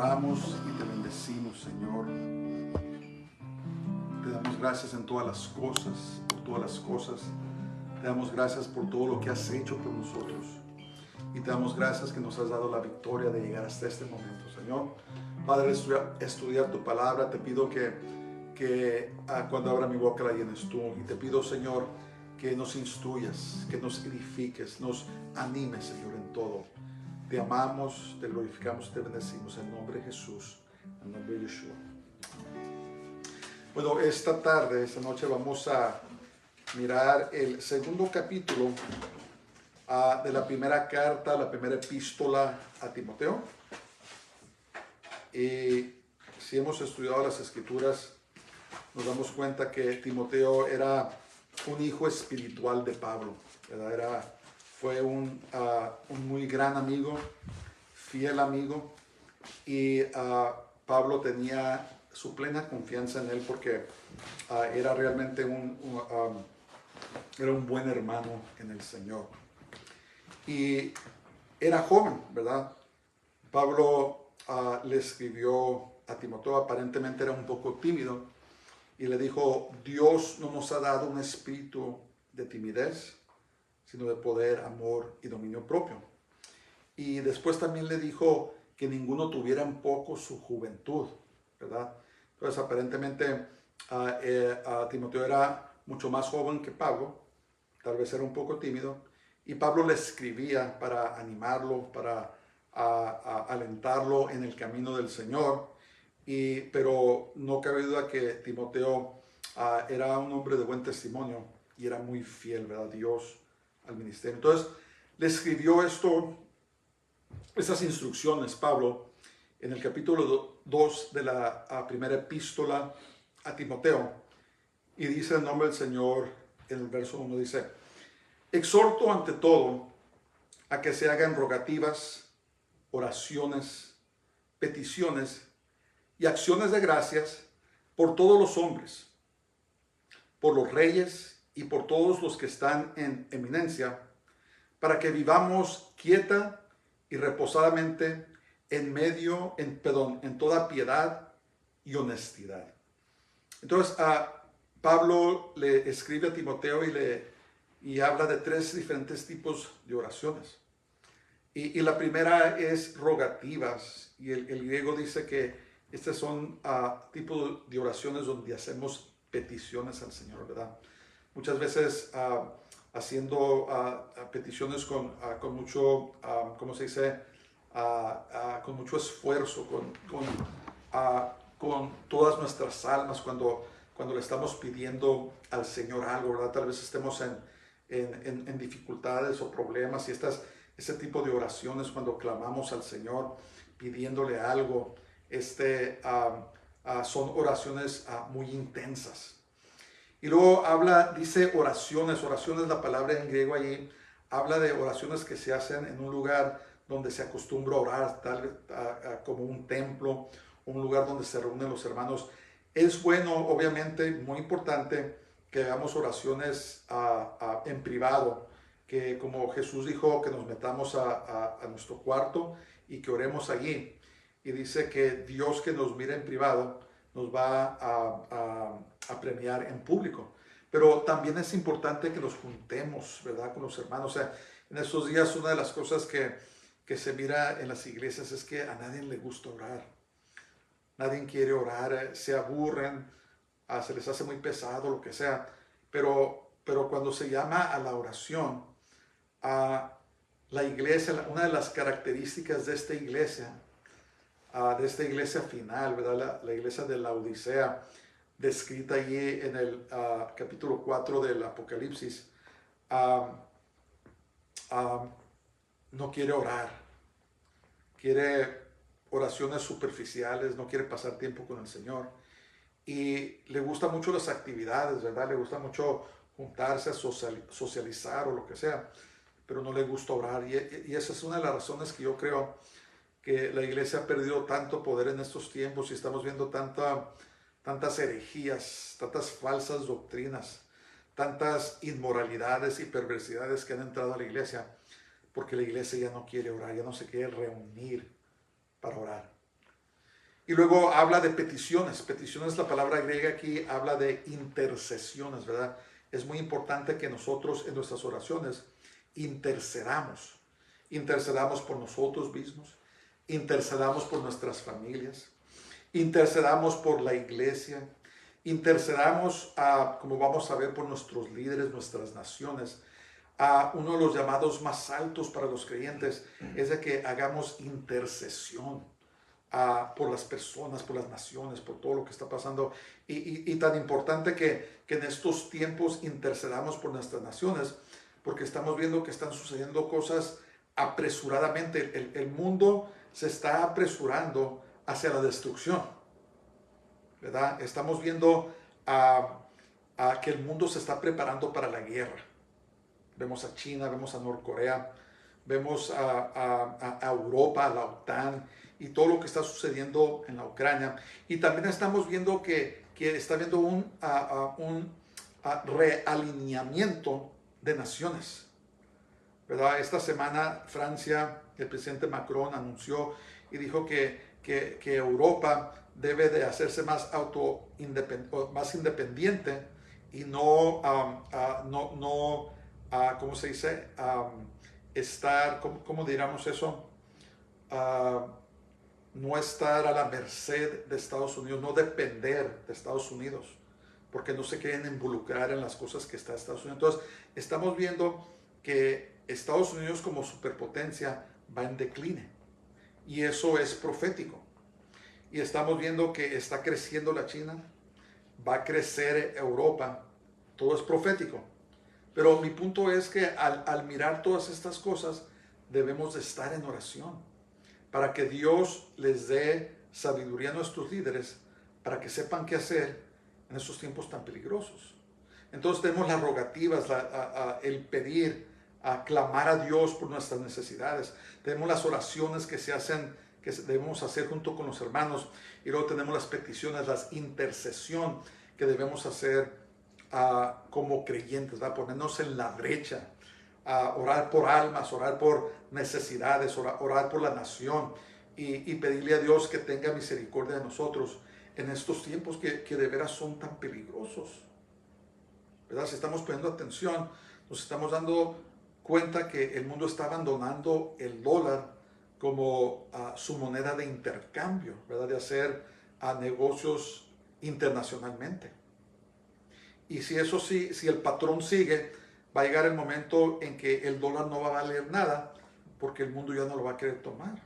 adoramos y te bendecimos, Señor. Te damos gracias en todas las cosas, por todas las cosas. Te damos gracias por todo lo que has hecho por nosotros. Y te damos gracias que nos has dado la victoria de llegar hasta este momento, Señor. Padre, estudiar tu palabra, te pido que cuando abra mi boca la llenes tú. Y te pido, Señor, que nos instruyas, que nos edifiques, nos animes, Señor, en todo. Te amamos, te glorificamos, te bendecimos en nombre de Jesús, en nombre de Yeshua. Bueno, esta noche vamos a mirar el segundo capítulo de la primera carta, la primera epístola a Timoteo. Y si hemos estudiado las Escrituras, nos damos cuenta que Timoteo era un hijo espiritual de Pablo, ¿verdad? Fue un muy gran amigo, fiel amigo, y Pablo tenía su plena confianza en él porque era realmente era un buen hermano en el Señor. Y era joven, ¿verdad? Pablo le escribió a Timoteo, aparentemente era un poco tímido, y le dijo: Dios no nos ha dado un espíritu de timidez, sino de poder, amor y dominio propio. Y después también le dijo que ninguno tuviera en poco su juventud, ¿verdad? Entonces aparentemente Timoteo era mucho más joven que Pablo, tal vez era un poco tímido, y Pablo le escribía para animarlo, para alentarlo en el camino del Señor, pero no cabe duda que Timoteo era un hombre de buen testimonio y era muy fiel, ¿verdad? Dios al ministerio. Entonces le escribió estas instrucciones Pablo en el capítulo 2 de la primera epístola a Timoteo, y dice el nombre del Señor en el verso 1, dice: exhorto ante todo a que se hagan rogativas, oraciones, peticiones y acciones de gracias por todos los hombres, por los reyes y por todos los que están en eminencia, para que vivamos quieta y reposadamente en toda piedad y honestidad. Entonces Pablo le escribe a Timoteo y habla de tres diferentes tipos de oraciones. Y la primera es rogativas, y el griego dice que estos son tipos de oraciones donde hacemos peticiones al Señor, ¿verdad? Muchas veces haciendo peticiones con mucho, ¿cómo se dice? Con mucho esfuerzo, con todas nuestras almas, cuando le estamos pidiendo al Señor algo, ¿verdad? Tal vez estemos en dificultades o problemas, y ese tipo de oraciones, cuando clamamos al Señor pidiéndole algo, son oraciones muy intensas. Y luego dice oraciones, la palabra en griego allí habla de oraciones que se hacen en un lugar donde se acostumbra a orar, tal vez como un templo, un lugar donde se reúnen los hermanos. Es bueno, obviamente, muy importante que hagamos oraciones en privado, que como Jesús dijo, que nos metamos a nuestro cuarto y que oremos allí. Y dice que Dios, que nos mira en privado, nos va a premiar en público. Pero también es importante que nos juntemos, ¿verdad?, con los hermanos. O sea, en estos días una de las cosas que se mira en las iglesias es que a nadie le gusta orar. Nadie quiere orar, se aburren, se les hace muy pesado, lo que sea. Pero cuando se llama a la oración, la iglesia, una de las características de esta iglesia final, ¿verdad? La iglesia de la Odisea, descrita allí en el capítulo 4 del Apocalipsis, no quiere orar, quiere oraciones superficiales, no quiere pasar tiempo con el Señor, y le gustan mucho las actividades, ¿verdad? Le gusta mucho juntarse, a socializar o lo que sea, pero no le gusta orar, y esa es una de las razones que yo creo que la iglesia ha perdido tanto poder en estos tiempos, y estamos viendo tantas herejías, tantas falsas doctrinas, tantas inmoralidades y perversidades que han entrado a la iglesia, porque la iglesia ya no quiere orar, ya no se quiere reunir para orar. Y luego habla de peticiones. Peticiones, la palabra griega aquí habla de intercesiones, ¿verdad? Es muy importante que nosotros en nuestras oraciones intercedamos. Intercedamos por nosotros mismos, intercedamos por nuestras familias, intercedamos por la iglesia, intercedamos, como vamos a ver, por nuestros líderes, nuestras naciones. Uno de los llamados más altos para los creyentes es de que hagamos intercesión por las personas, por las naciones, por todo lo que está pasando. Y tan importante que en estos tiempos intercedamos por nuestras naciones, porque estamos viendo que están sucediendo cosas apresuradamente. El mundo se está apresurando hacia la destrucción, ¿verdad? Estamos viendo que el mundo se está preparando para la guerra. Vemos a China, vemos a Norcorea, vemos a Europa, a la OTAN y todo lo que está sucediendo en la Ucrania. Y también estamos viendo que está habiendo un realineamiento de naciones, ¿verdad? Esta semana Francia, el presidente Macron anunció y dijo que Europa debe de hacerse más más independiente y no, ¿cómo se dice? Estar, ¿cómo diríamos eso? No estar a la merced de Estados Unidos, no depender de Estados Unidos, porque no se quieren involucrar en las cosas que está Estados Unidos. Entonces, estamos viendo que Estados Unidos como superpotencia va en decline, y eso es profético. Y estamos viendo que está creciendo la China, va a crecer Europa, todo es profético. Pero mi punto es que al mirar todas estas cosas, debemos de estar en oración para que Dios les dé sabiduría a nuestros líderes para que sepan qué hacer en estos tiempos tan peligrosos. Entonces tenemos las rogativas, el pedir, clamar a Dios por nuestras necesidades. Tenemos las oraciones que se hacen, que debemos hacer junto con los hermanos. Y luego tenemos las peticiones, la intercesión que debemos hacer como creyentes, ¿verdad? Ponernos en la brecha, orar por almas, orar por necesidades, orar por la nación y pedirle a Dios que tenga misericordia de nosotros en estos tiempos que de veras son tan peligrosos, ¿verdad? Si estamos poniendo atención, nos estamos dando cuenta que el mundo está abandonando el dólar como su moneda de intercambio, ¿verdad? De hacer negocios internacionalmente. Y si eso sí, si el patrón sigue, va a llegar el momento en que el dólar no va a valer nada porque el mundo ya no lo va a querer tomar.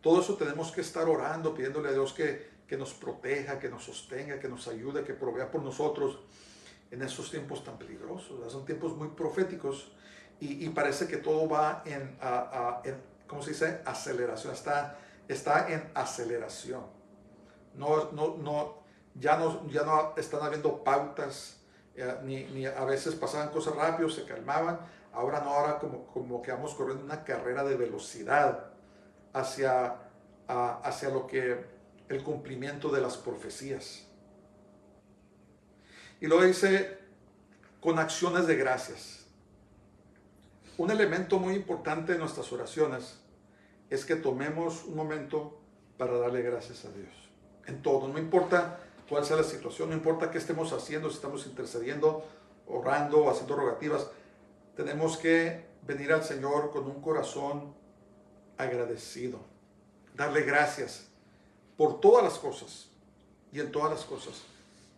Todo eso tenemos que estar orando, pidiéndole a Dios que nos proteja, que nos sostenga, que nos ayude, que provea por nosotros en esos tiempos tan peligrosos. Son tiempos muy proféticos y parece que todo va en ¿cómo se dice? Aceleración. Está en aceleración. Ya no están habiendo pautas, ni a veces pasaban cosas rápido, se calmaban. Ahora no, ahora como que vamos corriendo una carrera de velocidad hacia lo que el cumplimiento de las profecías. Y luego dice, con acciones de gracias. Un elemento muy importante en nuestras oraciones es que tomemos un momento para darle gracias a Dios. En todo, no importa cuál sea la situación, no importa qué estemos haciendo, si estamos intercediendo, orando, haciendo rogativas, tenemos que venir al Señor con un corazón agradecido, darle gracias por todas las cosas y en todas las cosas,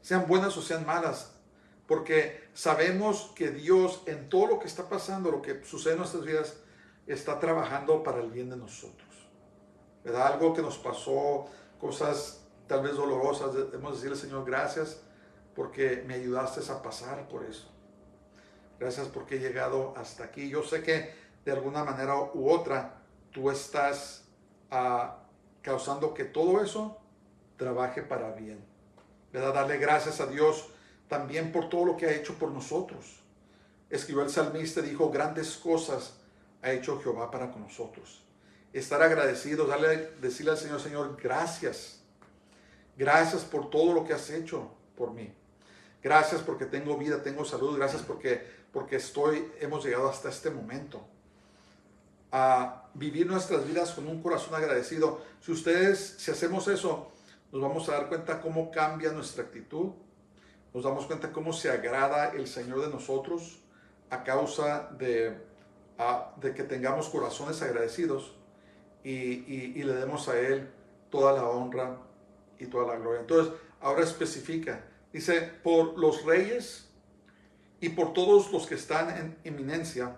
sean buenas o sean malas, porque sabemos que Dios en todo lo que está pasando, lo que sucede en nuestras vidas, está trabajando para el bien de nosotros, ¿verdad? Algo que nos pasó, cosas tal vez dolorosas, debemos decirle, Señor, gracias porque me ayudaste a pasar por eso. Gracias porque he llegado hasta aquí. Yo sé que de alguna manera u otra tú estás causando que todo eso trabaje para bien, ¿verdad? Darle gracias a Dios también por todo lo que ha hecho por nosotros. Escribió el salmista, dijo, grandes cosas ha hecho Jehová para con nosotros. Estar agradecidos, decirle al Señor, Señor, gracias. Gracias por todo lo que has hecho por mí. Gracias porque tengo vida, tengo salud. Gracias porque hemos llegado hasta este momento. a vivir nuestras vidas con un corazón agradecido. Si hacemos eso, nos vamos a dar cuenta cómo cambia nuestra actitud, nos damos cuenta cómo se agrada el Señor de nosotros a causa de que tengamos corazones agradecidos y le demos a Él toda la honra y toda la gloria. Entonces, ahora especifica, dice, por los reyes y por todos los que están en eminencia.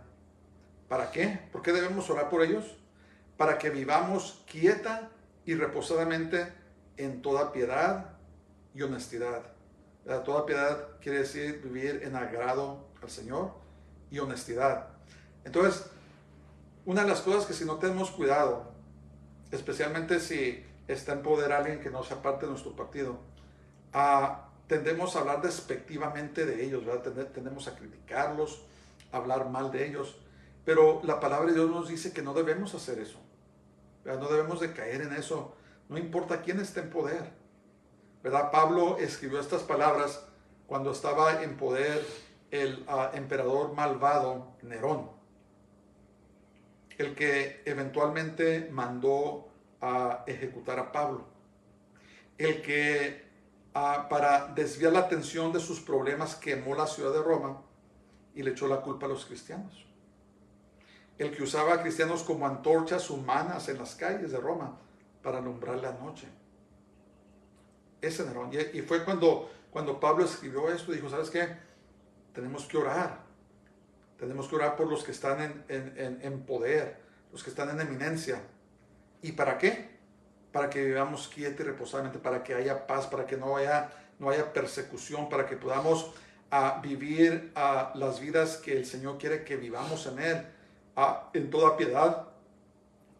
¿Para qué? ¿Por qué debemos orar por ellos? Para que vivamos quieta y reposadamente en toda piedad y honestidad. Toda piedad quiere decir vivir en agrado al Señor y honestidad. Entonces, una de las cosas que si no tenemos cuidado, especialmente si está en poder alguien que no sea parte de nuestro partido, tendemos a hablar despectivamente de ellos, ¿verdad? Tendemos a criticarlos, a hablar mal de ellos, pero la palabra de Dios nos dice que no debemos hacer eso, ¿verdad? No debemos de caer en eso, no importa quién esté en poder, ¿verdad? Pablo escribió estas palabras cuando estaba en poder el emperador malvado Nerón, el que eventualmente mandó a ejecutar a Pablo, el que para desviar la atención de sus problemas quemó la ciudad de Roma y le echó la culpa a los cristianos, el que usaba a cristianos como antorchas humanas en las calles de Roma para alumbrar la noche. Ese Nerón. Y fue cuando Pablo escribió esto, dijo, ¿sabes qué? Tenemos que orar por los que están en poder, los que están en eminencia. ¿Y para qué? Para que vivamos quieta y reposadamente, para que haya paz, para que no haya persecución, para que podamos vivir las vidas que el Señor quiere que vivamos en Él, en toda piedad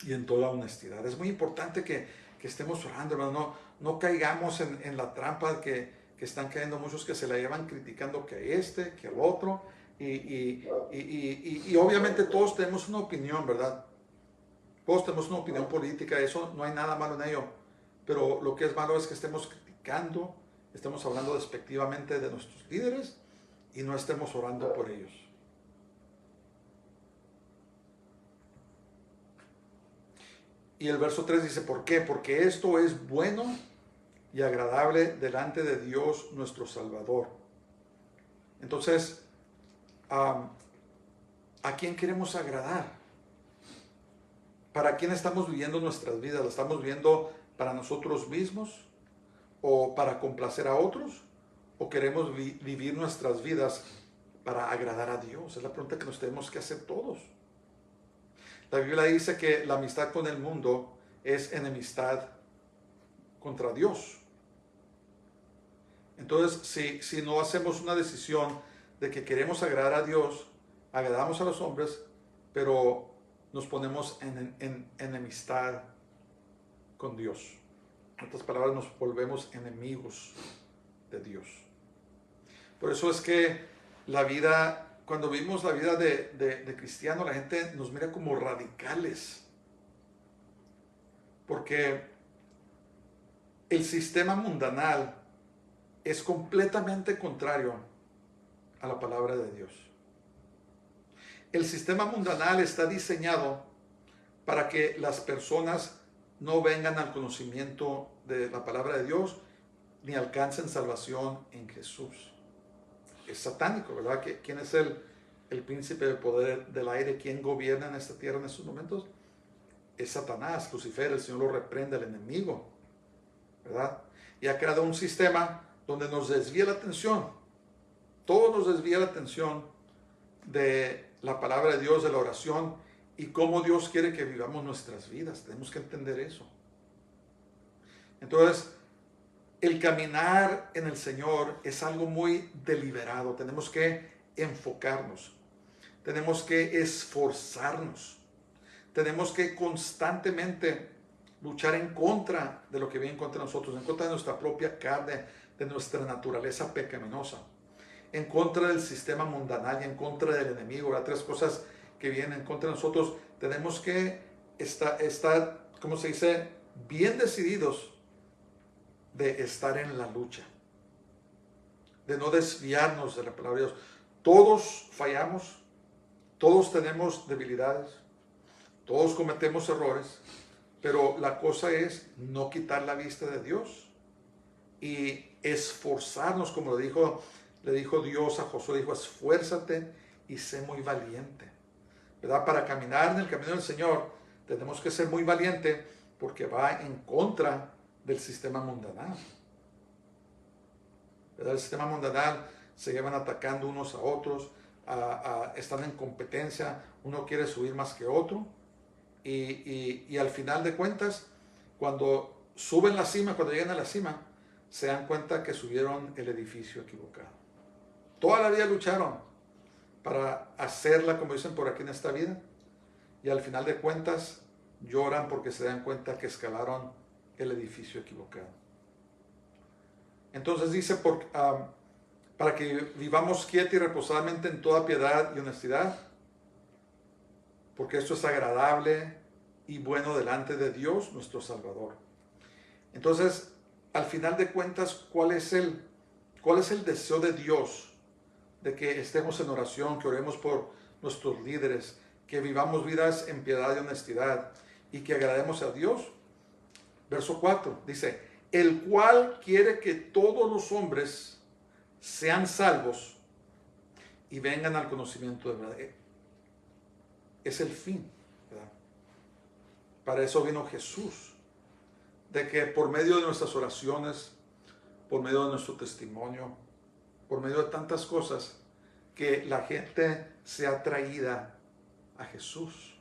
y en toda honestidad. Es muy importante que estemos orando, hermano. No caigamos en la trampa que están cayendo muchos, que se la llevan criticando que el otro. Y obviamente todos tenemos una opinión, ¿verdad? Todos tenemos una opinión política, eso no hay nada malo en ello. Pero lo que es malo es que estemos criticando, estemos hablando despectivamente de nuestros líderes y no estemos orando por ellos. Y el verso 3 dice, ¿por qué? Porque esto es bueno y agradable delante de Dios nuestro Salvador. Entonces, ¿a quién queremos agradar? ¿Para quién estamos viviendo nuestras vidas? ¿Las estamos viviendo para nosotros mismos o para complacer a otros? ¿O queremos vivir nuestras vidas para agradar a Dios? Es la pregunta que nos tenemos que hacer todos. La Biblia dice que la amistad con el mundo es enemistad contra Dios. Entonces, si no hacemos una decisión de que queremos agradar a Dios, agradamos a los hombres, pero nos ponemos en enemistad con Dios. En otras palabras, nos volvemos enemigos de Dios. Por eso es que la vida, cuando vivimos la vida de cristiano, la gente nos mira como radicales. Porque el sistema mundanal es completamente contrario a la palabra de Dios. El sistema mundanal está diseñado para que las personas no vengan al conocimiento de la palabra de Dios ni alcancen salvación en Jesús. Es satánico, ¿verdad? ¿Quién es el príncipe del poder del aire? ¿Quién gobierna en esta tierra en estos momentos? Es Satanás, Lucifer. El Señor lo reprende, el enemigo, ¿verdad? Y ha creado un sistema donde nos desvía la atención. Todo nos desvía la atención de la palabra de Dios, de la oración y cómo Dios quiere que vivamos nuestras vidas. Tenemos que entender eso. Entonces, el caminar en el Señor es algo muy deliberado. Tenemos que enfocarnos. Tenemos que esforzarnos. Tenemos que constantemente luchar en contra de lo que viene en contra de nosotros, en contra de nuestra propia carne, de nuestra naturaleza pecaminosa, en contra del sistema mundanal y en contra del enemigo. Las tres cosas que vienen en contra de nosotros. Tenemos que estar, ¿cómo se dice?, bien decididos de estar en la lucha, de no desviarnos de la palabra de Dios. Todos fallamos, todos tenemos debilidades, Todos cometemos errores, pero la cosa es no quitar la vista de Dios y esforzarnos, como le dijo Dios a Josué, dijo, esfuérzate y sé muy valiente, ¿verdad? Para caminar en el camino del Señor tenemos que ser muy valiente porque va en contra del sistema mundanal, ¿verdad? El sistema mundanal se llevan atacando unos a otros, están en competencia, uno quiere subir más que otro y al final de cuentas, cuando suben la cima, cuando llegan a la cima, se dan cuenta que subieron el edificio equivocado. Toda la vida lucharon para hacerla, como dicen por aquí en esta vida, y al final de cuentas lloran porque se dan cuenta que escalaron el edificio equivocado. Entonces dice, para que vivamos quieta y reposadamente en toda piedad y honestidad, porque esto es agradable y bueno delante de Dios nuestro Salvador. Entonces, al final de cuentas, ¿cuál es el deseo de Dios? De que estemos en oración, que oremos por nuestros líderes, que vivamos vidas en piedad y honestidad y que agrademos a Dios. Verso 4 dice, el cual quiere que todos los hombres sean salvos y vengan al conocimiento de verdad. Es el fin, ¿verdad? Para eso vino Jesús, de que por medio de nuestras oraciones, por medio de nuestro testimonio, por medio de tantas cosas, que la gente sea atraída a Jesús.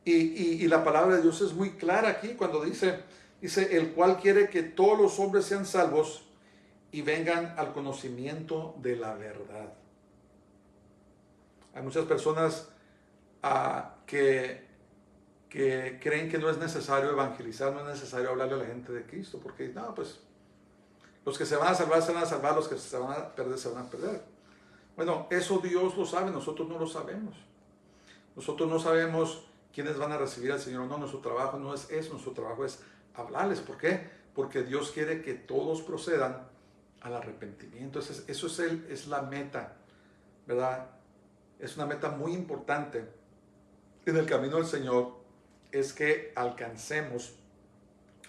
Y la palabra de Dios es muy clara aquí cuando dice, el cual quiere que todos los hombres sean salvos y vengan al conocimiento de la verdad. Hay muchas personas que creen que no es necesario evangelizar, no es necesario hablarle a la gente de Cristo, porque no, pues los que se van a salvar, los que se van a perder. Bueno, eso Dios lo sabe, nosotros no lo sabemos. Nosotros no sabemos quiénes van a recibir al Señor o no. Nuestro trabajo no es eso, nuestro trabajo es hablarles. ¿Por qué? Porque Dios quiere que todos procedan al arrepentimiento. Eso es la meta, ¿verdad? Es una meta muy importante en el camino del Señor, es que alcancemos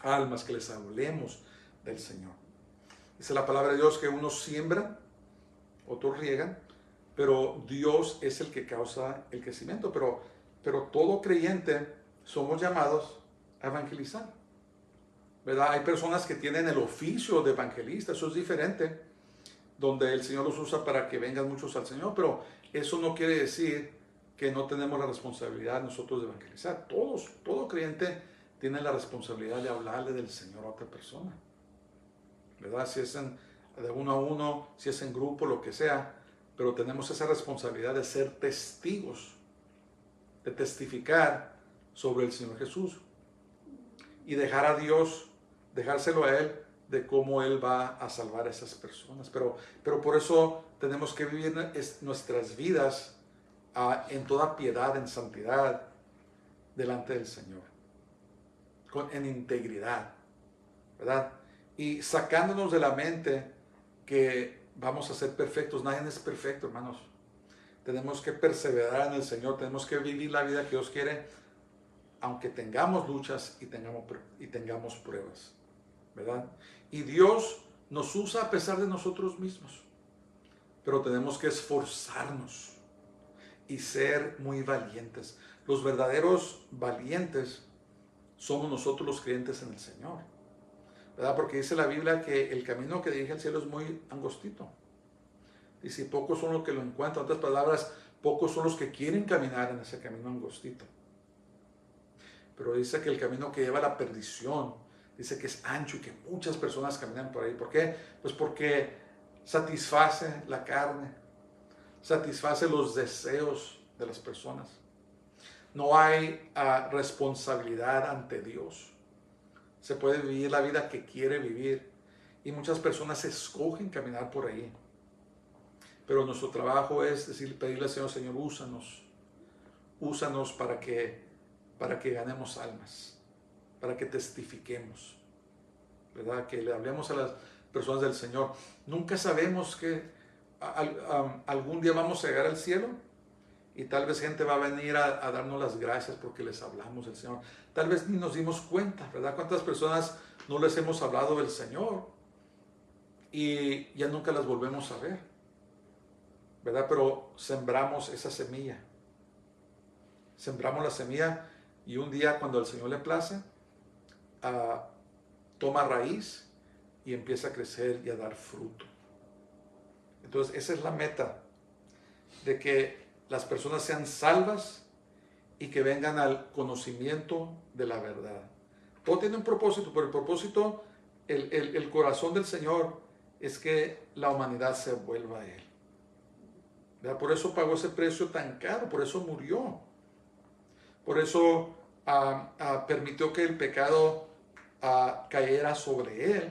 almas, que les hablemos del Señor. Dice la palabra de Dios que unos siembran, otros riegan, pero Dios es el que causa el crecimiento. Pero todo creyente somos llamados a evangelizar, ¿verdad? Hay personas que tienen el oficio de evangelista, eso es diferente, donde el Señor los usa para que vengan muchos al Señor, pero eso no quiere decir que no tenemos la responsabilidad nosotros de evangelizar. Todo creyente tiene la responsabilidad de hablarle del Señor a otra persona, ¿verdad? Si es de uno a uno, si es en grupo, lo que sea, pero tenemos esa responsabilidad de ser testigos, de testificar sobre el Señor Jesús y dejar a Dios, dejárselo a Él, de cómo Él va a salvar a esas personas. Pero por eso tenemos que vivir nuestras vidas en toda piedad, en santidad, delante del Señor, en integridad, ¿verdad? Y sacándonos de la mente que vamos a ser perfectos. Nadie es perfecto, hermanos. Tenemos que perseverar en el Señor, tenemos que vivir la vida que Dios quiere, aunque tengamos luchas y tengamos pruebas, ¿verdad? Y Dios nos usa a pesar de nosotros mismos, pero tenemos que esforzarnos y ser muy valientes. Los verdaderos valientes somos nosotros los creyentes en el Señor, ¿verdad? Porque dice la Biblia que el camino que dirige al cielo es muy angostito. Dice, pocos son los que lo encuentran. En otras palabras, pocos son los que quieren caminar en ese camino angostito. Pero dice que el camino que lleva a la perdición, dice que es ancho y que muchas personas caminan por ahí. ¿Por qué? Pues porque satisface la carne, satisface los deseos de las personas. No hay responsabilidad ante Dios. Se puede vivir la vida que quiere vivir y muchas personas escogen caminar por ahí. Pero nuestro trabajo es pedirle al Señor, Señor, úsanos para que ganemos almas, para que testifiquemos, ¿verdad? Que le hablemos a las personas del Señor. Nunca sabemos que algún día vamos a llegar al cielo Y tal vez gente va a venir a darnos las gracias porque les hablamos del Señor. Tal vez ni nos dimos cuenta, ¿verdad? ¿Cuántas personas no les hemos hablado del Señor y ya nunca las volvemos a ver? ¿Verdad? Pero sembramos esa semilla. Sembramos la semilla y un día cuando al Señor le place, toma raíz y empieza a crecer y a dar fruto. Entonces esa es la meta, de que las personas sean salvas y que vengan al conocimiento de la verdad. Todo tiene un propósito, pero el propósito, el corazón del Señor es que la humanidad se vuelva a Él. ¿Verdad? Por eso pagó ese precio tan caro, por eso murió. Por eso permitió que el pecado cayera sobre Él,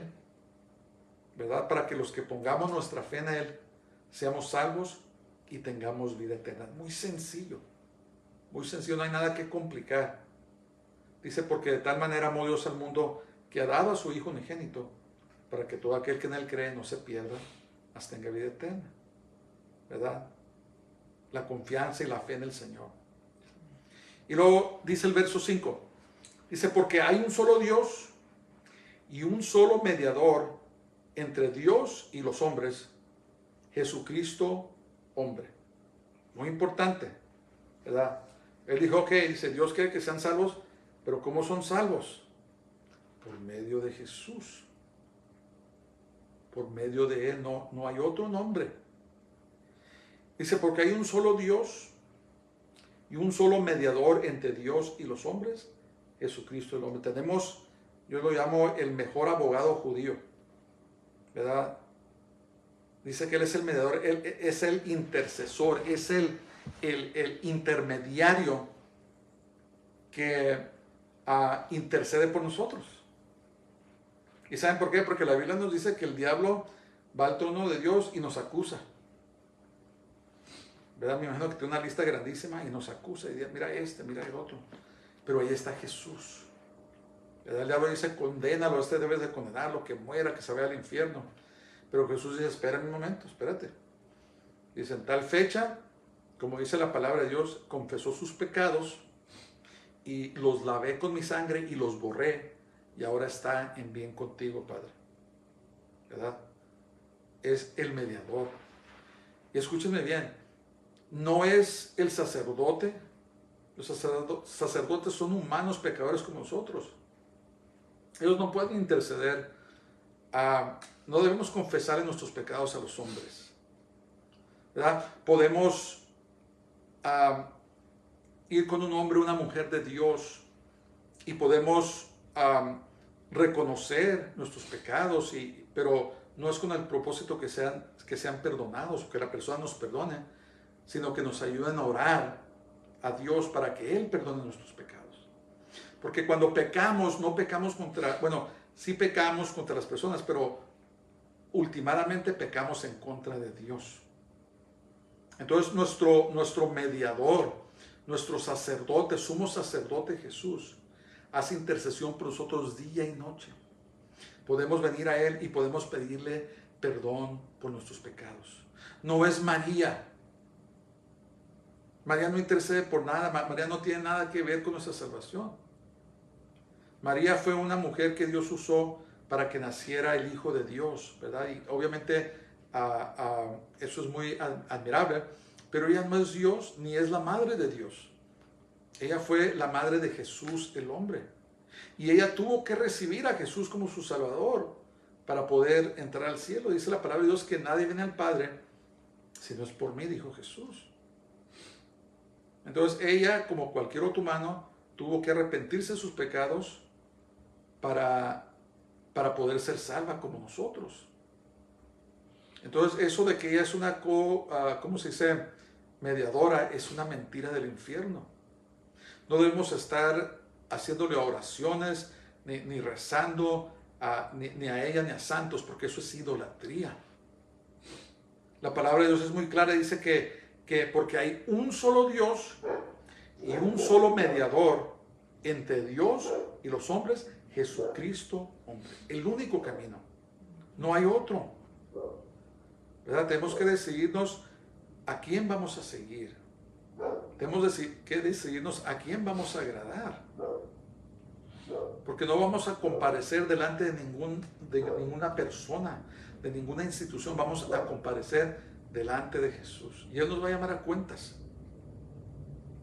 ¿verdad? Para que los que pongamos nuestra fe en Él seamos salvos y tengamos vida eterna. Muy sencillo, no hay nada que complicar. Dice, porque de tal manera amó Dios al mundo que ha dado a su Hijo unigénito, para que todo aquel que en Él cree no se pierda, mas tenga vida eterna. ¿Verdad? La confianza y la fe en el Señor. Y luego dice el verso 5, dice, porque hay un solo Dios y un solo mediador entre Dios y los hombres, Jesucristo hombre. Muy importante, ¿verdad? Él dijo, ok, dice, Dios quiere que sean salvos, pero ¿cómo son salvos? Por medio de Jesús. Por medio de Él, no hay otro nombre. Dice, porque hay un solo Dios y un solo mediador entre Dios y los hombres, Jesucristo el hombre. Tenemos, yo lo llamo el mejor abogado judío, ¿verdad? Dice que Él es el mediador, Él es el intercesor, es el intermediario que intercede por nosotros. ¿Y saben por qué? Porque la Biblia nos dice que el diablo va al trono de Dios y nos acusa. ¿Verdad? Me imagino que tiene una lista grandísima y nos acusa y dice, mira mira el otro. Pero ahí está Jesús. ¿Verdad? El diablo dice, condénalo, debes de condenarlo, que muera, que se vaya al infierno. Pero Jesús dice, espera un momento, espérate. Dice, en tal fecha, como dice la palabra de Dios, confesó sus pecados y los lavé con mi sangre y los borré y ahora está en bien contigo, Padre. ¿Verdad? Es el mediador. Y escúchenme bien, no es el sacerdote. Los sacerdotes son humanos pecadores como nosotros. Ellos no pueden interceder. No debemos confesar nuestros pecados a los hombres, ¿verdad? Podemos ir con un hombre o una mujer de Dios y podemos reconocer nuestros pecados, pero no es con el propósito que sean perdonados o que la persona nos perdone, sino que nos ayuden a orar a Dios para que Él perdone nuestros pecados. Porque cuando pecamos, no pecamos sí pecamos contra las personas, pero últimamente pecamos en contra de Dios. Entonces nuestro mediador, nuestro sacerdote, sumo sacerdote Jesús, hace intercesión por nosotros día y noche. Podemos venir a Él y podemos pedirle perdón por nuestros pecados. No es María. María no intercede por nada. María no tiene nada que ver con nuestra salvación. María fue una mujer que Dios usó para que naciera el Hijo de Dios, ¿verdad? Y obviamente eso es muy admirable, pero ella no es Dios ni es la madre de Dios. Ella fue la madre de Jesús, el hombre. Y ella tuvo que recibir a Jesús como su Salvador para poder entrar al cielo. Dice la palabra de Dios que nadie viene al Padre si no es por mí, dijo Jesús. Entonces ella, como cualquier otro humano, tuvo que arrepentirse de sus pecados para poder ser salva como nosotros. Entonces eso de que ella es una, ¿cómo se dice? Mediadora, es una mentira del infierno. No debemos estar haciéndole oraciones, ni rezando ni a ella ni a santos, porque eso es idolatría. La palabra de Dios es muy clara, dice que porque hay un solo Dios y un solo mediador entre Dios y los hombres, Jesucristo hombre. El único camino. No hay otro. ¿Verdad? Tenemos que decidirnos a quién vamos a seguir. Tenemos que decidirnos a quién vamos a agradar. Porque no vamos a comparecer delante de ninguna persona, de ninguna institución. Vamos a comparecer delante de Jesús. Y Él nos va a llamar a cuentas,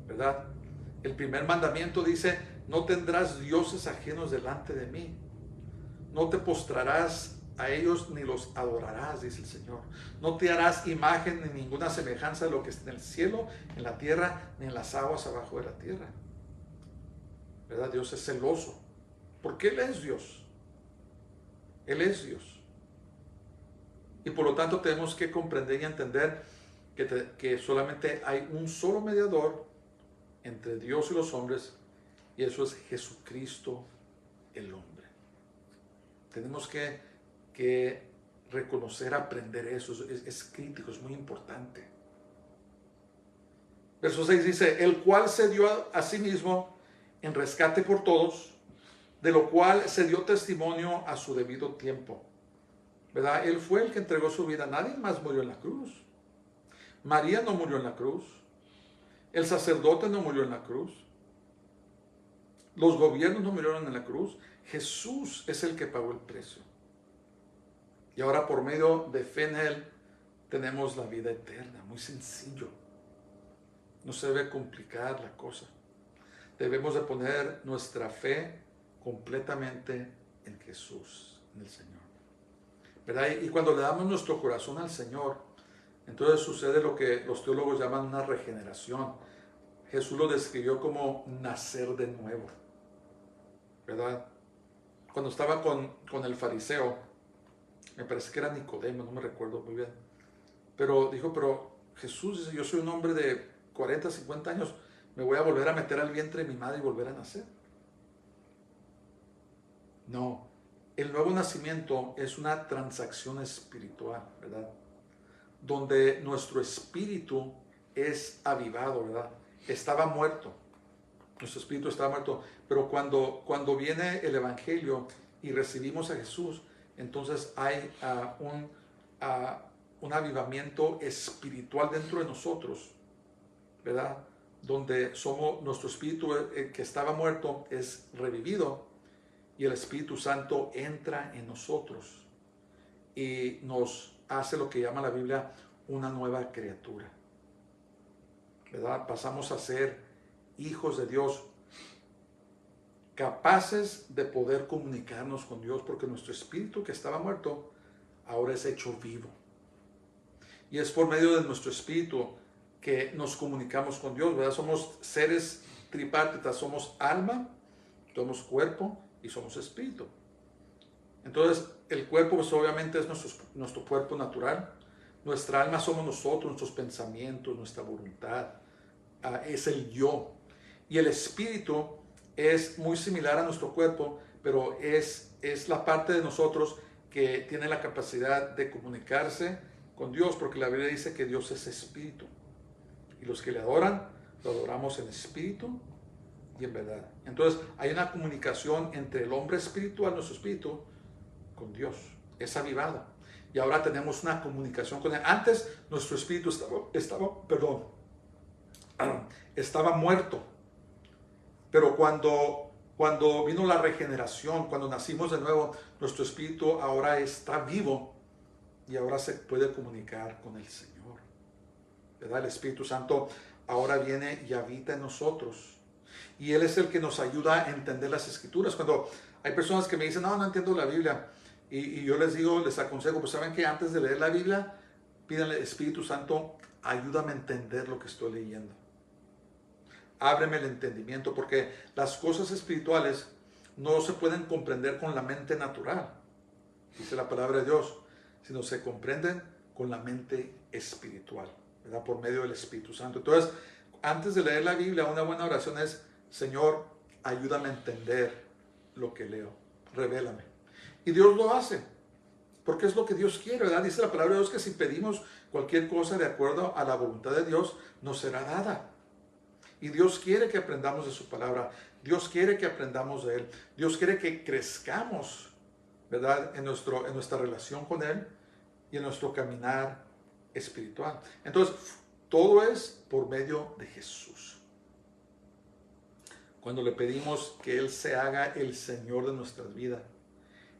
¿verdad? El primer mandamiento dice: no tendrás dioses ajenos delante de mí. No te postrarás a ellos ni los adorarás, dice el Señor. No te harás imagen ni ninguna semejanza de lo que está en el cielo, en la tierra, ni en las aguas abajo de la tierra. ¿Verdad? Dios es celoso, porque Él es Dios. Él es Dios. Y por lo tanto tenemos que comprender y entender que solamente hay un solo mediador entre Dios y los hombres, y eso es Jesucristo el hombre. Tenemos que reconocer, aprender eso. Es crítico, es muy importante. Verso 6 dice: el cual se dio a sí mismo en rescate por todos, de lo cual se dio testimonio a su debido tiempo. ¿Verdad? Él fue el que entregó su vida. Nadie más murió en la cruz. María no murió en la cruz. El sacerdote no murió en la cruz. Los gobiernos no murieron en la cruz. Jesús es el que pagó el precio. Y ahora, por medio de fe en Él, tenemos la vida eterna. Muy sencillo. No se debe complicar la cosa. Debemos de poner nuestra fe completamente en Jesús, en el Señor, ¿verdad? Y cuando le damos nuestro corazón al Señor, entonces sucede lo que los teólogos llaman una regeneración. Jesús lo describió como nacer de nuevo, ¿verdad? Cuando estaba con el fariseo, me parece que era Nicodemo, no me recuerdo muy bien, pero dijo: pero Jesús dice, yo soy un hombre de 40, 50 años, me voy a volver a meter al vientre de mi madre y volver a nacer. No, el nuevo nacimiento es una transacción espiritual, ¿verdad? Donde nuestro espíritu es avivado, ¿verdad? Estaba muerto, nuestro espíritu estaba muerto, pero cuando viene el Evangelio y recibimos a Jesús, entonces hay un avivamiento espiritual dentro de nosotros, ¿verdad? Donde nuestro espíritu que estaba muerto es revivido, y el Espíritu Santo entra en nosotros y nos hace lo que llama la Biblia una nueva criatura, ¿verdad? Pasamos a ser hijos de Dios, capaces de poder comunicarnos con Dios, porque nuestro espíritu que estaba muerto ahora es hecho vivo. Y es por medio de nuestro espíritu que nos comunicamos con Dios, ¿verdad? Somos seres tripartitas, somos alma, somos cuerpo y somos espíritu. Entonces, el cuerpo pues obviamente es nuestro cuerpo natural. Nuestra alma somos nosotros, nuestros pensamientos, nuestra voluntad. Es el yo. Y el espíritu es muy similar a nuestro cuerpo, pero es la parte de nosotros que tiene la capacidad de comunicarse con Dios, porque la Biblia dice que Dios es espíritu. Y los que le adoran, lo adoramos en espíritu y en verdad. Entonces hay una comunicación entre el hombre espiritual, nuestro espíritu, con Dios. Es avivado. Y ahora tenemos una comunicación con Él. Antes nuestro espíritu estaba muerto. Pero cuando vino la regeneración, cuando nacimos de nuevo, nuestro espíritu ahora está vivo y ahora se puede comunicar con el Señor, ¿verdad? El Espíritu Santo ahora viene y habita en nosotros. Y Él es el que nos ayuda a entender las Escrituras. Cuando hay personas que me dicen: no entiendo la Biblia, y yo les aconsejo, pues saben que antes de leer la Biblia, pídanle: Espíritu Santo, ayúdame a entender lo que estoy leyendo. Ábreme el entendimiento, porque las cosas espirituales no se pueden comprender con la mente natural, dice la palabra de Dios, sino se comprenden con la mente espiritual, ¿verdad? Por medio del Espíritu Santo. Entonces, antes de leer la Biblia, una buena oración es: Señor, ayúdame a entender lo que leo, revélame. Y Dios lo hace, porque es lo que Dios quiere, ¿verdad? Dice la palabra de Dios que si pedimos cualquier cosa de acuerdo a la voluntad de Dios, nos será dada. Y Dios quiere que aprendamos de su palabra. Dios quiere que aprendamos de Él. Dios quiere que crezcamos, ¿verdad? En nuestra relación con Él y en nuestro caminar espiritual. Entonces, todo es por medio de Jesús. Cuando le pedimos que Él se haga el Señor de nuestras vidas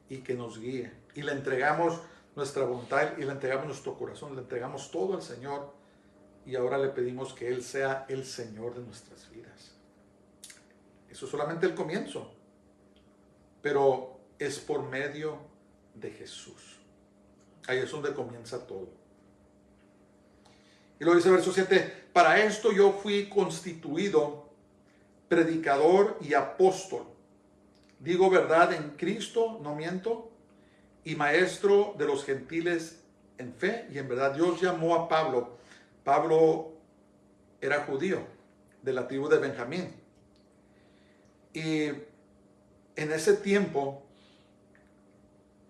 y que nos guíe, y le entregamos nuestra voluntad y le entregamos nuestro corazón, le entregamos todo al Señor, y ahora le pedimos que Él sea el Señor de nuestras vidas. Eso es solamente el comienzo, pero es por medio de Jesús. Ahí es donde comienza todo. Y luego dice verso 7, para esto yo fui constituido predicador y apóstol. Digo verdad en Cristo, no miento, y maestro de los gentiles en fe y en verdad. Dios llamó a Pablo. Pablo era judío, de la tribu de Benjamín. Y en ese tiempo,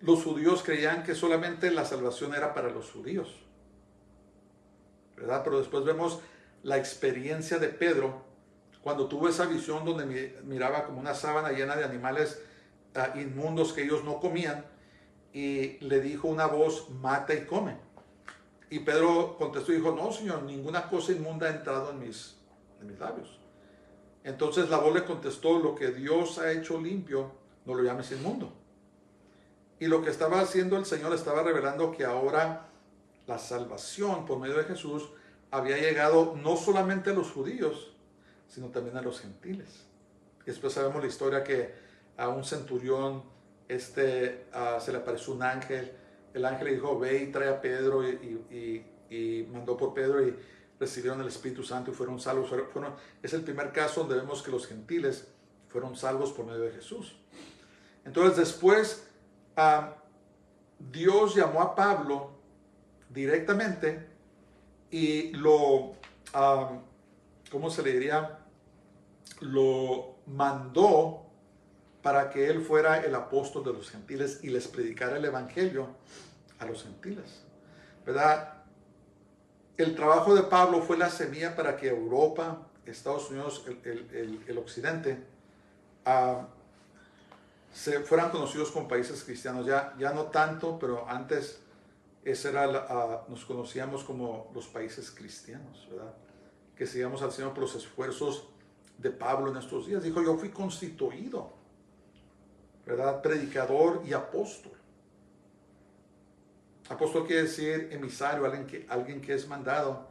los judíos creían que solamente la salvación era para los judíos, ¿verdad? Pero después vemos la experiencia de Pedro, cuando tuvo esa visión donde miraba como una sábana llena de animales inmundos que ellos no comían, y le dijo una voz, mata y come. Y Pedro contestó y dijo, no, Señor, ninguna cosa inmunda ha entrado en mis labios. Entonces la voz le contestó, lo que Dios ha hecho limpio, no lo llames inmundo. Y lo que estaba haciendo el Señor, estaba revelando que ahora la salvación por medio de Jesús había llegado no solamente a los judíos, sino también a los gentiles. Y después sabemos la historia que a un centurión se le apareció un ángel. El ángel le dijo, ve y trae a Pedro, y mandó por Pedro, y recibieron el Espíritu Santo y fueron salvos. Es el primer caso donde vemos que los gentiles fueron salvos por medio de Jesús. Entonces después Dios llamó a Pablo directamente y lo, ¿cómo se le diría? Lo mandó para que él fuera el apóstol de los gentiles y les predicara el evangelio a los gentiles, ¿verdad? El trabajo de Pablo fue la semilla para que Europa, Estados Unidos, el occidente, se fueran conocidos como países cristianos. Ya no tanto, pero antes nos conocíamos como los países cristianos, ¿verdad? Que sigamos al Señor por los esfuerzos de Pablo en estos días. Dijo, yo fui constituido, ¿verdad? Predicador y apóstol. Apóstol quiere decir emisario, alguien que es mandado.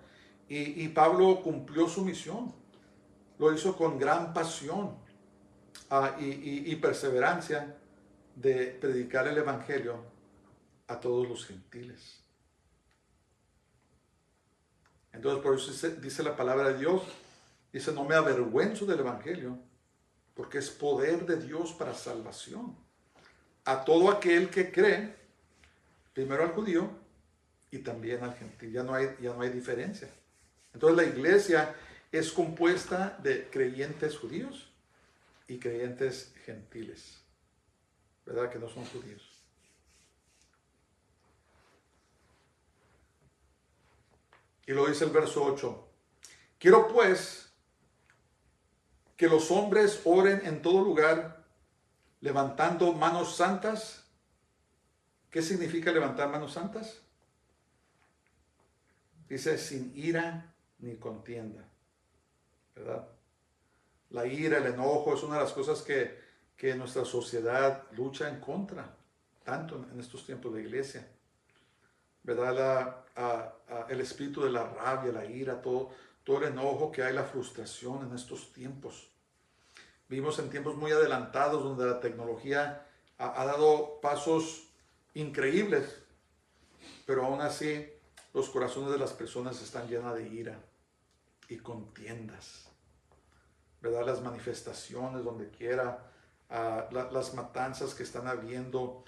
Y Pablo cumplió su misión. Lo hizo con gran pasión y perseverancia de predicar el evangelio a todos los gentiles. Entonces por eso dice la palabra de Dios, dice, no me avergüenzo del evangelio, porque es poder de Dios para salvación a todo aquel que cree, primero al judío y también al gentil. Ya no hay diferencia. Entonces la iglesia es compuesta de creyentes judíos y creyentes gentiles, ¿verdad? Que no son judíos. Y lo dice el verso 8. Quiero pues que los hombres oren en todo lugar, levantando manos santas. ¿Qué significa levantar manos santas? Dice, sin ira ni contienda, ¿verdad? La ira, el enojo es una de las cosas que nuestra sociedad lucha en contra, tanto en estos tiempos de iglesia, ¿verdad? El espíritu de la rabia, la ira, todo el enojo que hay, la frustración en estos tiempos. Vivimos en tiempos muy adelantados donde la tecnología ha dado pasos increíbles, pero aún así los corazones de las personas están llenos de ira y contiendas, ¿verdad? Las manifestaciones donde quiera, las matanzas que están habiendo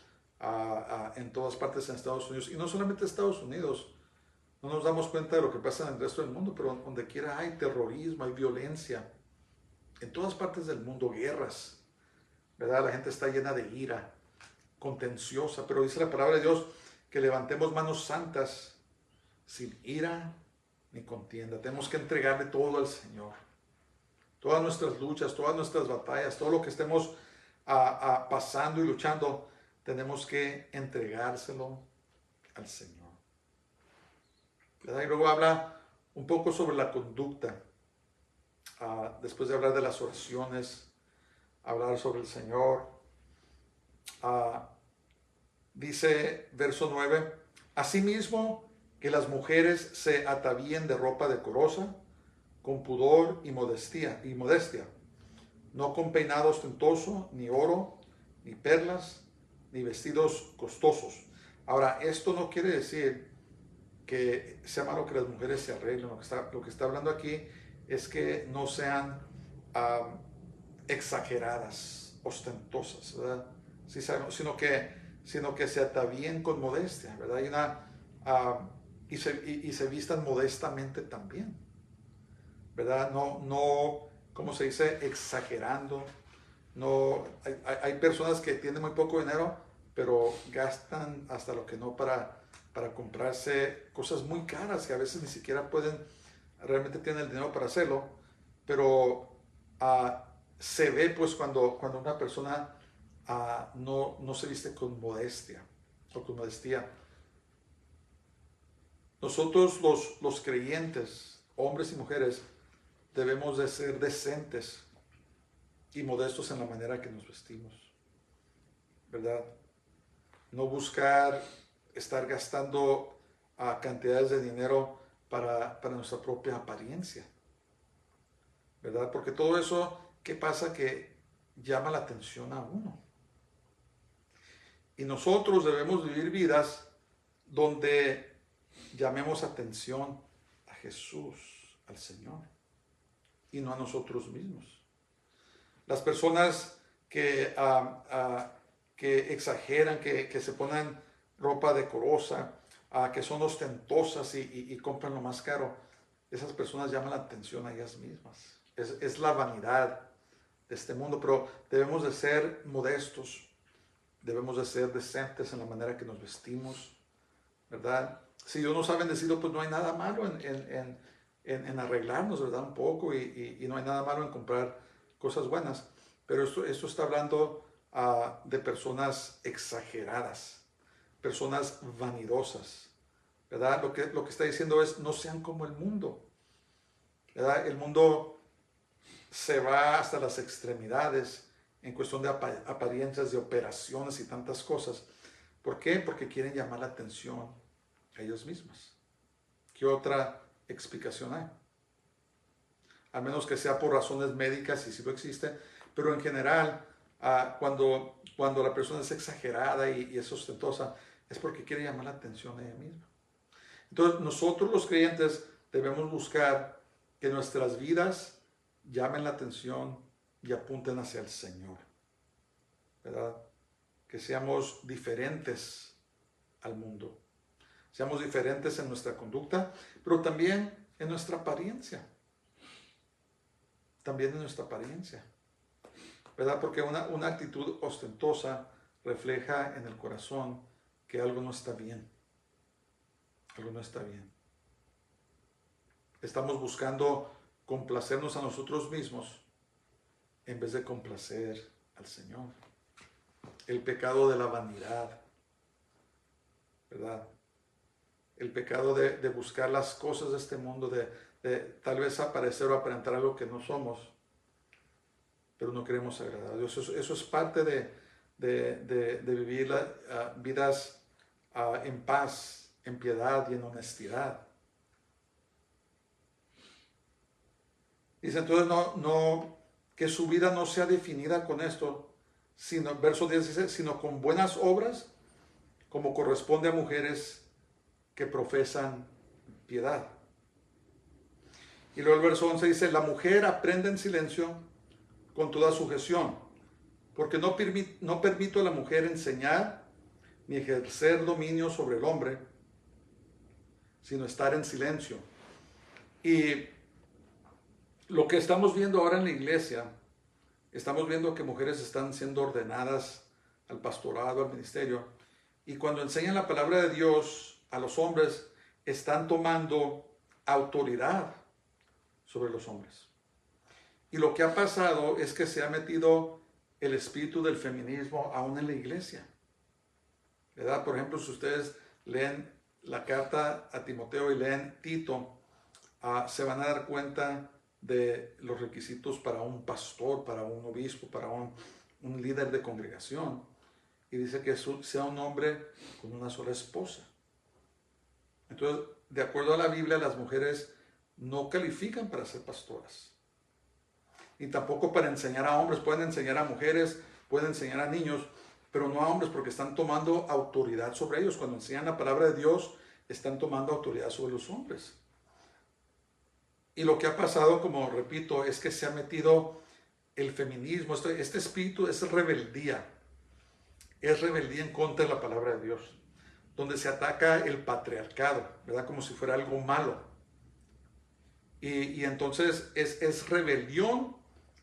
en todas partes en Estados Unidos, y no solamente Estados Unidos. No nos damos cuenta de lo que pasa en el resto del mundo, pero donde quiera hay terrorismo, hay violencia, en todas partes del mundo, guerras, ¿verdad? La gente está llena de ira, contenciosa, pero dice la palabra de Dios que levantemos manos santas sin ira ni contienda. Tenemos que entregarle todo al Señor. Todas nuestras luchas, todas nuestras batallas, todo lo que estemos pasando y luchando, tenemos que entregárselo al Señor, ¿verdad? Y luego habla un poco sobre la conducta. Después de hablar de las oraciones, hablar sobre el Señor. Dice verso 9, asimismo que las mujeres se atavíen de ropa decorosa, con pudor y modestia, no con peinado ostentoso, ni oro, ni perlas, ni vestidos costosos. Ahora, esto no quiere decir que sea malo que las mujeres se arreglen. Lo que está hablando aquí es que no sean exageradas, ostentosas, ¿verdad? Sí, sino que se atavíen con modestia, ¿verdad? Y se vistan modestamente también, ¿verdad? No, ¿cómo se dice? Exagerando. No, hay personas que tienen muy poco dinero, pero gastan hasta lo que no para comprarse cosas muy caras que a veces ni siquiera realmente tienen el dinero para hacerlo, pero se ve pues cuando una persona no se viste con modestia o con modestia. Nosotros los creyentes, hombres y mujeres, debemos de ser decentes y modestos en la manera que nos vestimos, ¿verdad? No buscar estar gastando cantidades de dinero para nuestra propia apariencia, ¿verdad? Porque todo eso, ¿qué pasa? Que llama la atención a uno. Y nosotros debemos vivir vidas donde llamemos atención a Jesús, al Señor, y no a nosotros mismos. Las personas que exageran, que se ponen ropa decorosa, que son ostentosas y compran lo más caro, esas personas llaman la atención a ellas mismas. Es la vanidad de este mundo, pero debemos de ser modestos, debemos de ser decentes en la manera que nos vestimos, ¿verdad? Si Dios nos ha bendecido, pues no hay nada malo en arreglarnos, ¿verdad? Un poco y no hay nada malo en comprar cosas buenas. Pero esto está hablando de personas exageradas, personas vanidosas, ¿verdad? Lo que está diciendo es, no sean como el mundo, ¿verdad? El mundo se va hasta las extremidades en cuestión de apariencias, de operaciones y tantas cosas. ¿Por qué? Porque quieren llamar la atención a ellos mismos. ¿Qué otra explicación hay? Al menos que sea por razones médicas, y si lo existe, pero en general, cuando la persona es exagerada y es ostentosa, es porque quiere llamar la atención a ella misma. Entonces, nosotros los creyentes debemos buscar que nuestras vidas llamen la atención y apunten hacia el Señor, ¿verdad? Que seamos diferentes al mundo. Seamos diferentes en nuestra conducta, pero también en nuestra apariencia. También en nuestra apariencia, ¿verdad? Porque una actitud ostentosa refleja en el corazón que algo no está bien. Algo no está bien. Estamos buscando complacernos a nosotros mismos en vez de complacer al Señor. El pecado de la vanidad, ¿verdad? El pecado de buscar las cosas de este mundo, de tal vez aparecer o aparentar algo que no somos, pero no queremos agradar a Dios. Eso es parte de vivir vidas en paz, en piedad y en honestidad. Dice entonces que su vida no sea definida con esto, sino, verso 10 dice, sino con buenas obras, como corresponde a mujeres que profesan piedad. Y luego el verso 11 dice, la mujer aprende en silencio con toda sujeción, porque no permito a la mujer enseñar ni ejercer dominio sobre el hombre, sino estar en silencio. Y lo que estamos viendo ahora en la iglesia, estamos viendo que mujeres están siendo ordenadas al pastorado, al ministerio, y cuando enseñan la palabra de Dios a los hombres, están tomando autoridad sobre los hombres. Y lo que ha pasado es que se ha metido el espíritu del feminismo aún en la iglesia, ¿verdad? Por ejemplo, si ustedes leen la carta a Timoteo y leen Tito, se van a dar cuenta de los requisitos para un pastor, para un obispo, para un líder de congregación. Y dice que sea un hombre con una sola esposa. Entonces, de acuerdo a la Biblia, las mujeres no califican para ser pastoras. Y tampoco para enseñar a hombres. Pueden enseñar a mujeres, pueden enseñar a niños, pero no a hombres, porque están tomando autoridad sobre ellos. Cuando enseñan la palabra de Dios, están tomando autoridad sobre los hombres. Y lo que ha pasado, como repito, es que se ha metido el feminismo. Este espíritu es rebeldía. Es rebeldía en contra de la palabra de Dios, donde se ataca el patriarcado, ¿verdad? Como si fuera algo malo. Y entonces es rebelión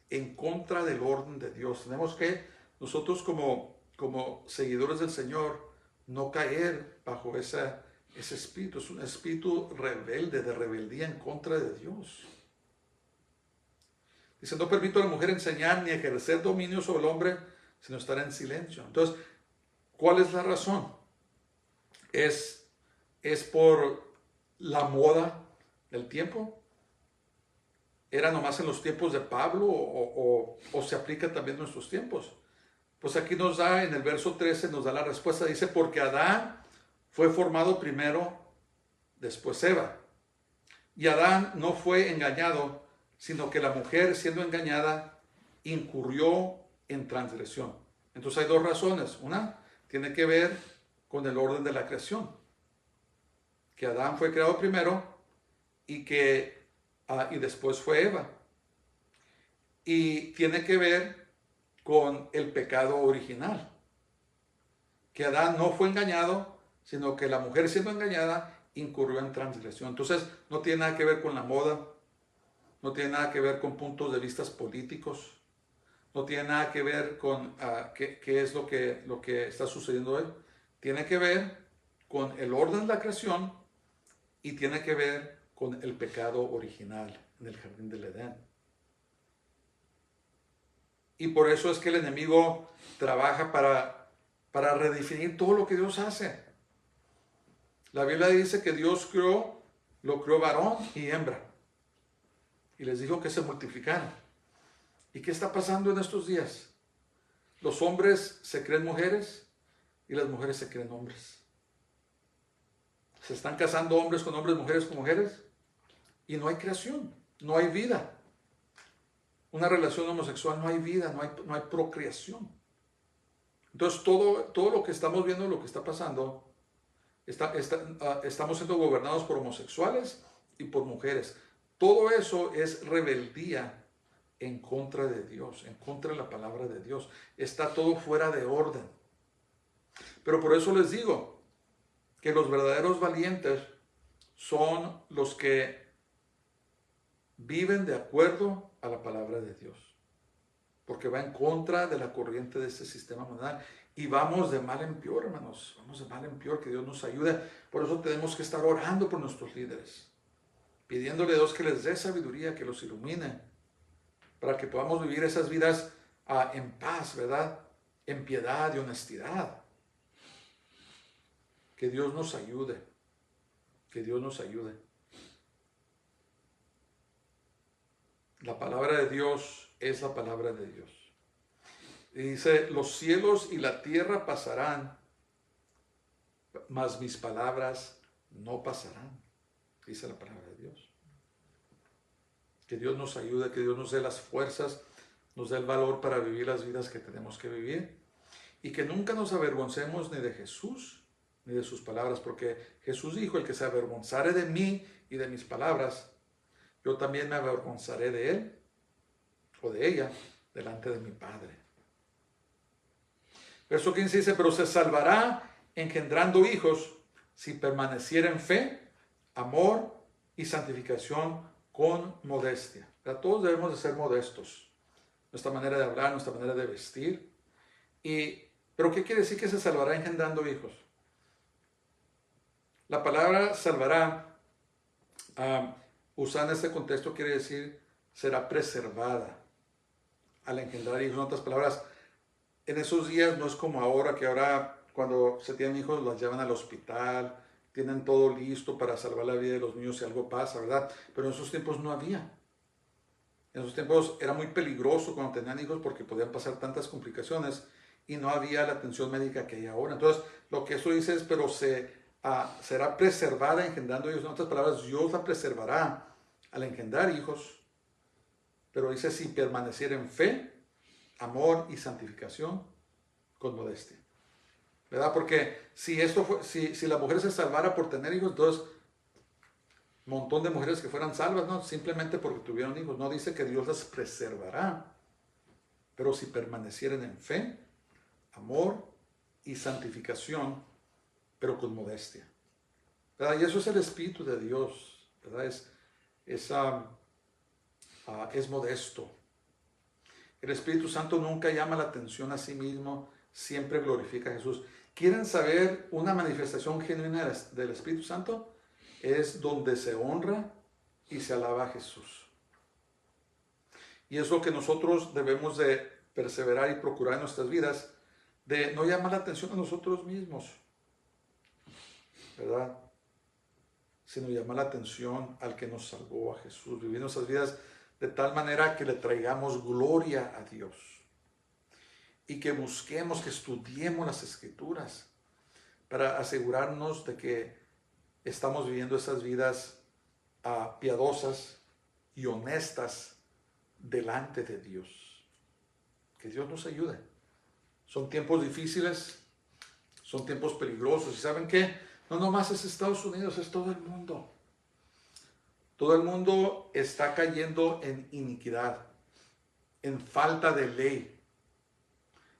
en contra del orden de Dios. Tenemos que nosotros como seguidores del Señor no caer bajo ese espíritu. Es un espíritu rebelde, de rebeldía en contra de Dios. Dice, no permito a la mujer enseñar ni ejercer dominio sobre el hombre, sino estar en silencio. Entonces, ¿cuál es la razón? ¿Es por la moda del tiempo? ¿Era nomás en los tiempos de Pablo o se aplica también en nuestros tiempos? Pues aquí nos da, en el verso 13, nos da la respuesta. Dice, porque Adán fue formado primero, después Eva. Y Adán no fue engañado, sino que la mujer, siendo engañada, incurrió en transgresión. Entonces hay dos razones. Una tiene que ver con el orden de la creación. Que Adán fue creado primero y después fue Eva. Y tiene que ver con el pecado original. Que Adán no fue engañado, sino que la mujer, siendo engañada, incurrió en transgresión. Entonces no tiene nada que ver con la moda, no tiene nada que ver con puntos de vista políticos, no tiene nada que ver con qué es lo que está sucediendo hoy. Tiene que ver con el orden de la creación y tiene que ver con el pecado original en el jardín del Edén. Y por eso es que el enemigo trabaja para redefinir todo lo que Dios hace. La Biblia dice que Dios lo creó varón y hembra. Y les dijo que se multiplicaran. ¿Y qué está pasando en estos días? Los hombres se creen mujeres y las mujeres se creen hombres. Se están casando hombres con hombres, mujeres con mujeres, y no hay creación, no hay vida. Una relación homosexual no hay vida, no hay procreación. Entonces todo lo que estamos viendo, lo que está pasando, estamos siendo gobernados por homosexuales y por mujeres. Todo eso es rebeldía en contra de Dios, en contra de la palabra de Dios. Está todo fuera de orden. Pero por eso les digo que los verdaderos valientes son los que viven de acuerdo a la palabra de Dios, porque va en contra de la corriente de este sistema mundial. Y vamos de mal en peor, hermanos, vamos de mal en peor, que Dios nos ayude. Por eso tenemos que estar orando por nuestros líderes, pidiéndole a Dios que les dé sabiduría, que los ilumine, para que podamos vivir esas vidas en paz, ¿verdad? En piedad y honestidad. Que Dios nos ayude, que Dios nos ayude. La palabra de Dios es la palabra de Dios. Y dice, los cielos y la tierra pasarán, mas mis palabras no pasarán. Dice la palabra de Dios. Que Dios nos ayude, que Dios nos dé las fuerzas, nos dé el valor para vivir las vidas que tenemos que vivir. Y que nunca nos avergoncemos ni de Jesús, ni de sus palabras, porque Jesús dijo, el que se avergonzare de mí y de mis palabras, yo también me avergonzaré de él o de ella delante de mi Padre. Verso 15 dice, pero se salvará engendrando hijos si permaneciera en fe, amor y santificación con modestia. O sea, todos debemos de ser modestos. Nuestra manera de hablar, nuestra manera de vestir. ¿Pero qué quiere decir que se salvará engendrando hijos? La palabra salvará, usada en este contexto, quiere decir será preservada al engendrar hijos. En otras palabras, en esos días no es como ahora, que ahora cuando se tienen hijos los llevan al hospital, tienen todo listo para salvar la vida de los niños si algo pasa, ¿verdad? Pero en esos tiempos no había. En esos tiempos era muy peligroso cuando tenían hijos porque podían pasar tantas complicaciones y no había la atención médica que hay ahora. Entonces, lo que eso dice es, pero será preservada engendrando hijos. En otras palabras, Dios la preservará al engendrar hijos, pero dice si permaneciera en fe, amor y santificación con modestia. ¿Verdad? Porque si la mujer se salvara por tener hijos, entonces montón de mujeres que fueran salvas, no, simplemente porque tuvieron hijos. No dice que Dios las preservará, pero si permanecieran en fe, amor y santificación, pero con modestia. ¿Verdad? Y eso es el Espíritu de Dios, ¿verdad? Es modesto. El Espíritu Santo nunca llama la atención a sí mismo, siempre glorifica a Jesús. ¿Quieren saber una manifestación genuina del Espíritu Santo? Es donde se honra y se alaba a Jesús. Y es lo que nosotros debemos de perseverar y procurar en nuestras vidas, de no llamar la atención a nosotros mismos, ¿verdad? Sino llamar la atención al que nos salvó, a Jesús. Vivir nuestras vidas de tal manera que le traigamos gloria a Dios. Y que busquemos, que estudiemos las Escrituras para asegurarnos de que estamos viviendo esas vidas piadosas y honestas delante de Dios. Que Dios nos ayude. Son tiempos difíciles, son tiempos peligrosos. ¿Y saben qué? No nomás es Estados Unidos, es todo el mundo. Todo el mundo está cayendo en iniquidad, en falta de ley.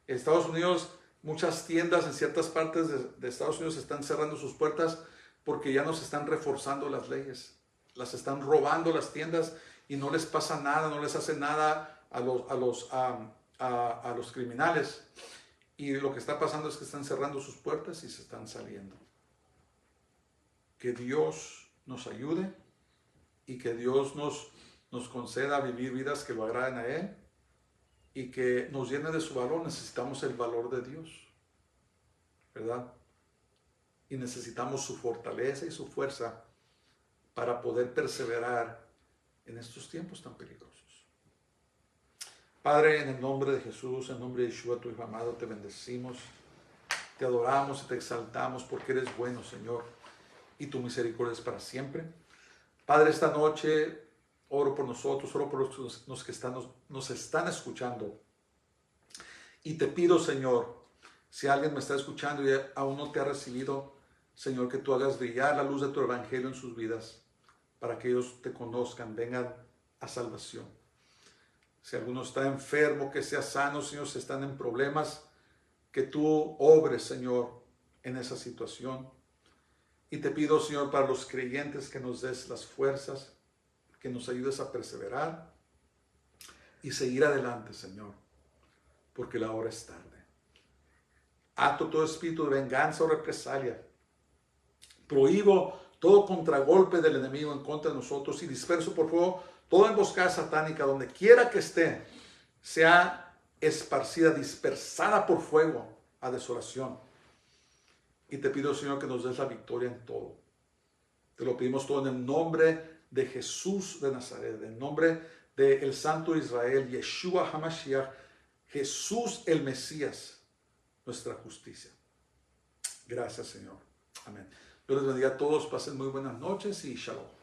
En Estados Unidos, muchas tiendas en ciertas partes de Estados Unidos están cerrando sus puertas porque ya no se están reforzando las leyes. Las están robando las tiendas y no les pasa nada, no les hace nada a los criminales. Y lo que está pasando es que están cerrando sus puertas y se están saliendo. Que Dios nos ayude y que Dios nos conceda vivir vidas que lo agraden a Él y que nos llene de su valor. Necesitamos el valor de Dios, ¿verdad? Y necesitamos su fortaleza y su fuerza para poder perseverar en estos tiempos tan peligrosos. Padre, en el nombre de Jesús, en el nombre de Yeshua, tu Hijo amado, te bendecimos, te adoramos y te exaltamos porque eres bueno, Señor, y tu misericordia es para siempre. Padre, esta noche oro por nosotros, oro por los que nos están escuchando. Y te pido, Señor, si alguien me está escuchando y aún no te ha recibido, Señor, que tú hagas brillar la luz de tu evangelio en sus vidas para que ellos te conozcan, vengan a salvación. Si alguno está enfermo, que sea sano, Señor, si están en problemas, que tú obres, Señor, en esa situación. Y te pido, Señor, para los creyentes que nos des las fuerzas, que nos ayudes a perseverar y seguir adelante, Señor, porque la hora es tarde. Ato todo espíritu de venganza o represalia. Prohíbo todo contragolpe del enemigo en contra de nosotros y disperso por fuego toda emboscada satánica, donde quiera que esté, sea esparcida, dispersada por fuego a desolación. Y te pido, Señor, que nos des la victoria en todo. Te lo pedimos todo en el nombre de Jesús de Nazaret, en el nombre del Santo Israel, Yeshua HaMashiach, Jesús el Mesías, nuestra justicia. Gracias, Señor. Amén. Dios les bendiga a todos, pasen muy buenas noches y shalom.